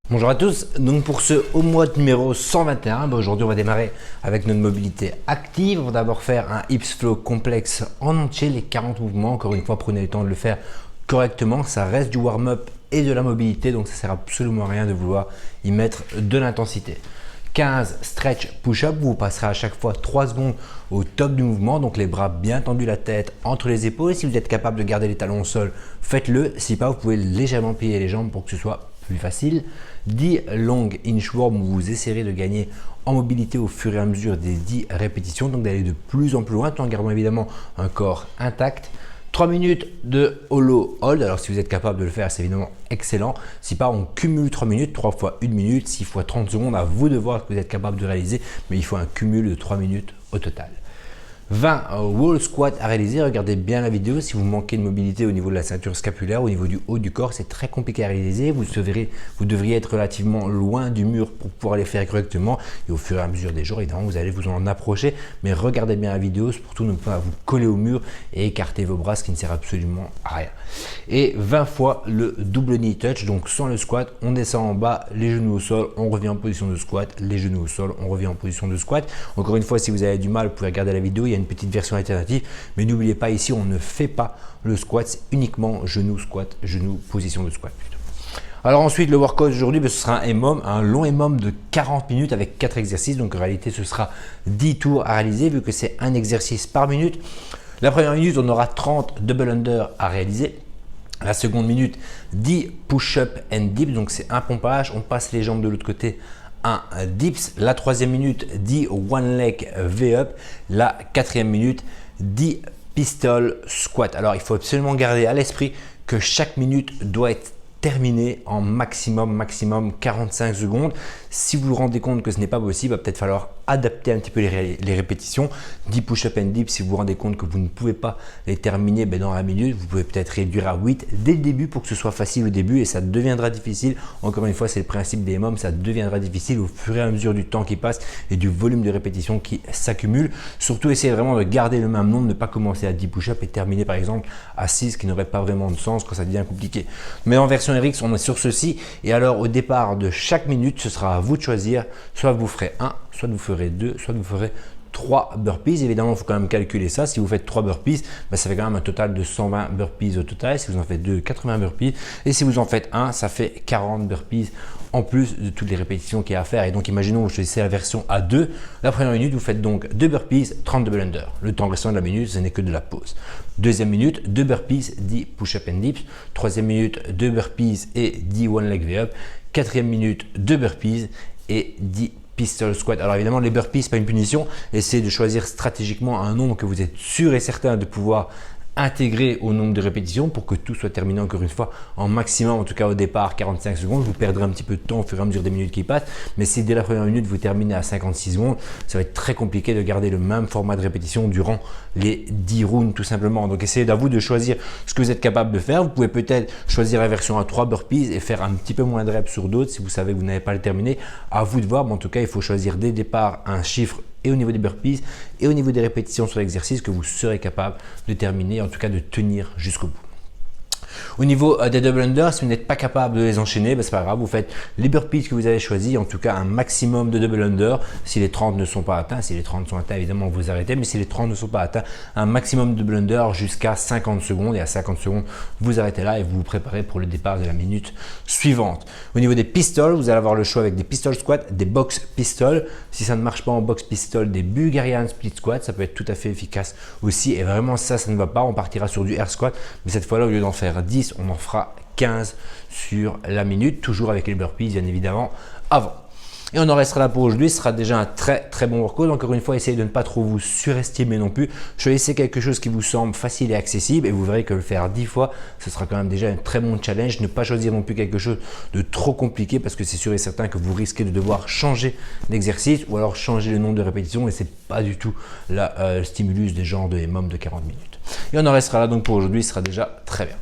Bonjour à tous, donc pour ce homework numéro 121, aujourd'hui on va démarrer avec notre mobilité active. On va d'abord faire un hips flow complexe en entier, les 40 mouvements. Encore une fois, prenez le temps de le faire correctement, ça reste du warm-up et de la mobilité, donc ça ne sert absolument à rien de vouloir y mettre de l'intensité. 15 stretch push-up, vous passerez à chaque fois 3 secondes au top du mouvement, donc les bras bien tendus, la tête entre les épaules. Si vous êtes capable de garder les talons au sol, faites-le. Si pas, vous pouvez légèrement plier les jambes pour que ce soit plus facile. 10 long inchworm où vous essayerez de gagner en mobilité au fur et à mesure des 10 répétitions, donc d'aller de plus en plus loin tout en gardant évidemment un corps intact. 3 minutes de hollow hold, alors si vous êtes capable de le faire, c'est évidemment excellent. Si pas, on cumule 3 minutes, 3 fois 1 minute, 6 fois 30 secondes, à vous de voir ce que vous êtes capable de réaliser, mais il faut un cumul de 3 minutes au total. 20 wall squat à réaliser, regardez bien la vidéo. Si vous manquez de mobilité au niveau de la ceinture scapulaire, au niveau du haut du corps, c'est très compliqué à réaliser. Vous devriez être relativement loin du mur pour pouvoir les faire correctement. Et au fur et à mesure des jours, évidemment, vous allez vous en approcher. Mais regardez bien la vidéo, surtout ne pas vous coller au mur et écarter vos bras, ce qui ne sert absolument à rien. Et 20 fois le double knee touch, donc sans le squat, on descend en bas, les genoux au sol, on revient en position de squat, les genoux au sol, on revient en position de squat. Encore une fois, si vous avez du mal, vous pouvez regarder la vidéo. Il y a une petite version alternative, mais n'oubliez pas, ici on ne fait pas le squat, c'est uniquement genou squat, genou position de squat plutôt. Alors ensuite, le workout aujourd'hui, ce sera un EMOM, un long EMOM de 40 minutes avec 4 exercices, donc en réalité ce sera 10 tours à réaliser vu que c'est un exercice par minute. La première minute, on aura 30 double under à réaliser. La seconde minute, 10 push-up and dips, donc c'est un pompage, on passe les jambes de l'autre côté, un dips. La troisième minute, 10 one leg V-up. La quatrième minute, 10 pistol squat. Alors il faut absolument garder à l'esprit que chaque minute doit être terminée en maximum 45 secondes. Si vous vous rendez compte que ce n'est pas possible, il va peut-être falloir adapter un petit peu les répétitions. 10 push-up and dips, si vous vous rendez compte que vous ne pouvez pas les terminer dans la minute, vous pouvez peut-être réduire à 8 dès le début pour que ce soit facile au début et ça deviendra difficile. Encore une fois, c'est le principe des EMOM, ça deviendra difficile au fur et à mesure du temps qui passe et du volume de répétitions qui s'accumule. Surtout, essayez vraiment de garder le même nombre, ne pas commencer à 10 push-up et terminer par exemple à 6, ce qui n'aurait pas vraiment de sens quand ça devient compliqué. Mais en version RX, on est sur ceci et alors au départ de chaque minute, ce sera à vous de choisir, soit vous ferez 1, soit vous ferez 2, soit vous ferez 3 burpees. Évidemment, il faut quand même calculer ça. Si vous faites 3 burpees, ça fait quand même un total de 120 burpees au total. Si vous en faites 2, 80 burpees. Et si vous en faites 1, ça fait 40 burpees en plus de toutes les répétitions qu'il y a à faire. Et donc, imaginons que vous choisissez la version A2. La première minute, vous faites donc 2 burpees, 30 double under. Le temps restant de la minute, ce n'est que de la pause. Deuxième minute, 2 burpees, 10 push-up and dips. Troisième minute, 2 burpees et 10 one leg V-up. Quatrième minute, 2 burpees et 10 pistol squat. Alors évidemment, les burpees, ce n'est pas une punition. Essayez de choisir stratégiquement un nombre que vous êtes sûr et certain de pouvoir intégrer au nombre de répétitions pour que tout soit terminé encore une fois en maximum, en tout cas au départ 45 secondes. Vous perdrez un petit peu de temps au fur et à mesure des minutes qui passent, mais si dès la première minute vous terminez à 56 secondes, ça va être très compliqué de garder le même format de répétition durant les 10 rounds tout simplement. Donc essayez à vous de choisir ce que vous êtes capable de faire. Vous pouvez peut-être choisir la version à 3 burpees et faire un petit peu moins de reps sur d'autres si vous savez que vous n'avez pas le terminé. À vous de voir, mais en tout cas il faut choisir dès le départ un chiffre et au niveau des burpees et au niveau des répétitions sur l'exercice que vous serez capable de terminer, en tout cas de tenir jusqu'au bout. Au niveau des double under, si vous n'êtes pas capable de les enchaîner, c'est pas grave, vous faites les burpees que vous avez choisis, en tout cas un maximum de double under. Si les 30 ne sont pas atteints, si les 30 sont atteints, évidemment vous arrêtez, mais si les 30 ne sont pas atteints, un maximum de double under jusqu'à 50 secondes et à 50 secondes, vous arrêtez là et vous vous préparez pour le départ de la minute suivante. Au niveau des pistols, vous allez avoir le choix avec des pistol squats, des box pistols. Si ça ne marche pas en box pistol, des Bulgarian split squat, ça peut être tout à fait efficace aussi. Et vraiment ça ne va pas, on partira sur du air squat, mais cette fois-là, au lieu d'en faire 10, on en fera 15 sur la minute, toujours avec les burpees bien évidemment avant. Et on en restera là pour aujourd'hui. Ce sera déjà un très bon workout. Encore une fois, essayez de ne pas trop vous surestimer non plus. Choisissez quelque chose qui vous semble facile et accessible et vous verrez que le faire 10 fois, ce sera quand même déjà un très bon challenge. Ne pas choisir non plus quelque chose de trop compliqué parce que c'est sûr et certain que vous risquez de devoir changer d'exercice ou alors changer le nombre de répétitions et c'est pas du tout le stimulus des genres de EMOM de 40 minutes. Et on en restera là donc pour aujourd'hui. Ce sera déjà très bien.